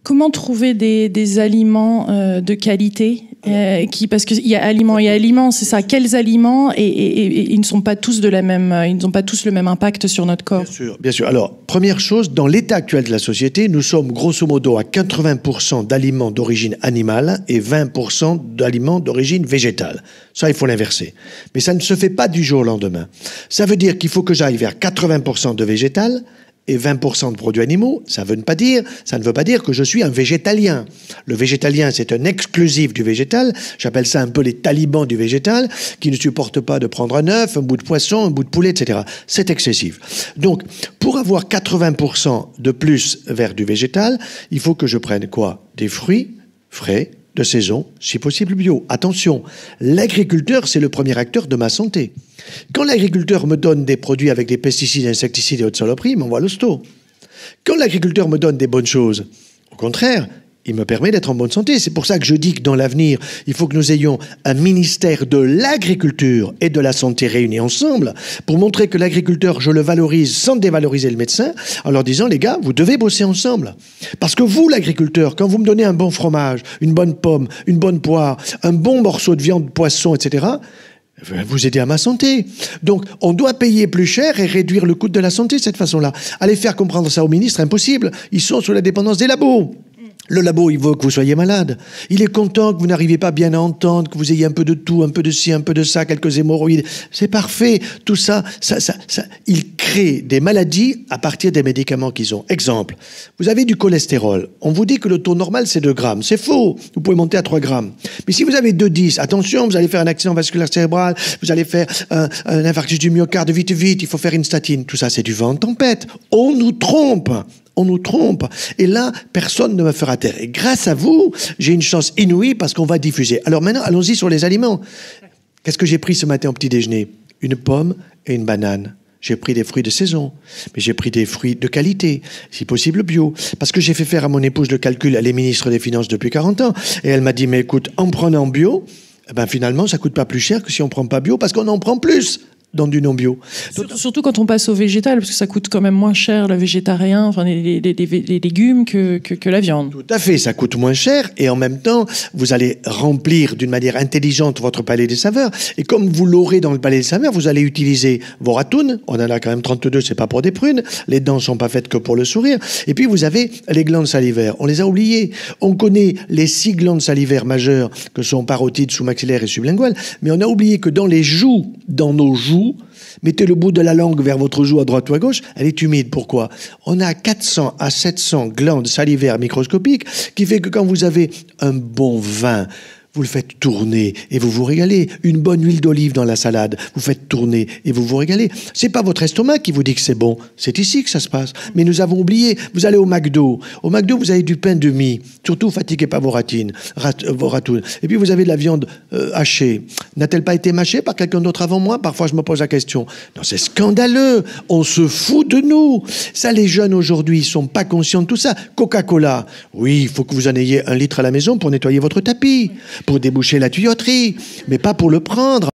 Comment trouver des aliments de qualité parce qu'il y a aliments et aliments, c'est ça. Quels aliments et ils ne sont pas tous de la même, ils n'ont pas tous le même impact sur notre corps. Bien sûr, bien sûr. Alors, première chose, dans l'état actuel de la société, nous sommes grosso modo à 80% d'aliments d'origine animale et 20% d'aliments d'origine végétale. Ça, il faut l'inverser. Mais ça ne se fait pas du jour au lendemain. Ça veut dire qu'il faut que j'aille vers 80% de végétal et 20% de produits animaux. Ça ne veut pas dire que je suis un végétalien. Le végétalien, c'est un exclusif du végétal. J'appelle ça un peu les talibans du végétal, qui ne supportent pas de prendre un œuf, un bout de poisson, un bout de poulet, etc. C'est excessif. Donc, pour avoir 80% de plus vers du végétal, il faut que je prenne quoi? Des fruits frais, de saison, si possible bio. Attention, l'agriculteur, c'est le premier acteur de ma santé. Quand l'agriculteur me donne des produits avec des pesticides, insecticides et autres saloperies, il m'envoie l'hosto. Quand l'agriculteur me donne des bonnes choses, au contraire, il me permet d'être en bonne santé. C'est pour ça que je dis que dans l'avenir, il faut que nous ayons un ministère de l'agriculture et de la santé réunis ensemble pour montrer que l'agriculteur, je le valorise sans dévaloriser le médecin, en leur disant, les gars, vous devez bosser ensemble. Parce que vous, l'agriculteur, quand vous me donnez un bon fromage, une bonne pomme, une bonne poire, un bon morceau de viande, poisson, etc., vous aidez à ma santé. Donc, on doit payer plus cher et réduire le coût de la santé de cette façon-là. Allez faire comprendre ça aux ministres, impossible. Ils sont sous la dépendance des labos. Le labo, il veut que vous soyez malade. Il est content que vous n'arrivez pas bien à entendre, que vous ayez un peu de tout, un peu de ci, un peu de ça, quelques hémorroïdes. C'est parfait. Tout ça, il crée des maladies à partir des médicaments qu'ils ont. Exemple, vous avez du cholestérol. On vous dit que le taux normal, c'est 2 grammes. C'est faux. Vous pouvez monter à 3 grammes. Mais si vous avez 2,10, attention, vous allez faire un accident vasculaire cérébral, vous allez faire un infarctus du myocarde, vite, il faut faire une statine. Tout ça, c'est du vent en tempête. On nous trompe. On nous trompe. Et là, personne ne me fera taire. Et grâce à vous, j'ai une chance inouïe parce qu'on va diffuser. Alors maintenant, allons-y sur les aliments. Qu'est-ce que j'ai pris ce matin au petit déjeuner? Une pomme et une banane. J'ai pris des fruits de saison, mais j'ai pris des fruits de qualité, si possible bio. Parce que j'ai fait faire à mon épouse le calcul, elle est ministre des Finances depuis 40 ans, et elle m'a dit, mais écoute, en prenant bio, eh ben finalement, ça coûte pas plus cher que si on prend pas bio, parce qu'on en prend plus dans du non bio. Surtout quand on passe au végétal, parce que ça coûte quand même moins cher le végétarien, enfin les légumes que la viande. Tout à fait, ça coûte moins cher et en même temps, vous allez remplir d'une manière intelligente votre palais des saveurs. Et comme vous l'aurez dans le palais des saveurs, vous allez utiliser vos ratounes. On en a quand même 32, c'est pas pour des prunes. Les dents sont pas faites que pour le sourire. Et puis vous avez les glandes salivaires. On les a oubliées. On connaît les 6 glandes salivaires majeures que sont parotide, sous-maxillaire et sublinguale. Mais on a oublié que dans les joues, dans nos joues, mettez le bout de la langue vers votre joue à droite ou à gauche, elle est humide. Pourquoi? On a 400 à 700 glandes salivaires microscopiques qui fait que quand vous avez un bon vin, vous le faites tourner et vous vous régalez. Une bonne huile d'olive dans la salade, vous faites tourner et vous vous régalez. C'est pas votre estomac qui vous dit que c'est bon, c'est ici que ça se passe. Mais nous avons oublié, vous allez au McDo. Au McDo, vous avez du pain de mie. Surtout, fatiguez pas vos ratounes. Et puis, vous avez de la viande hachée. N'a-t-elle pas été mâchée par quelqu'un d'autre avant moi? Parfois, je me pose la question. Non, c'est scandaleux. On se fout de nous. Ça, les jeunes aujourd'hui, ils sont pas conscients de tout ça. Coca-Cola. Oui, il faut que vous en ayez 1 litre à la maison pour nettoyer votre tapis, pour déboucher la tuyauterie, mais pas pour le prendre.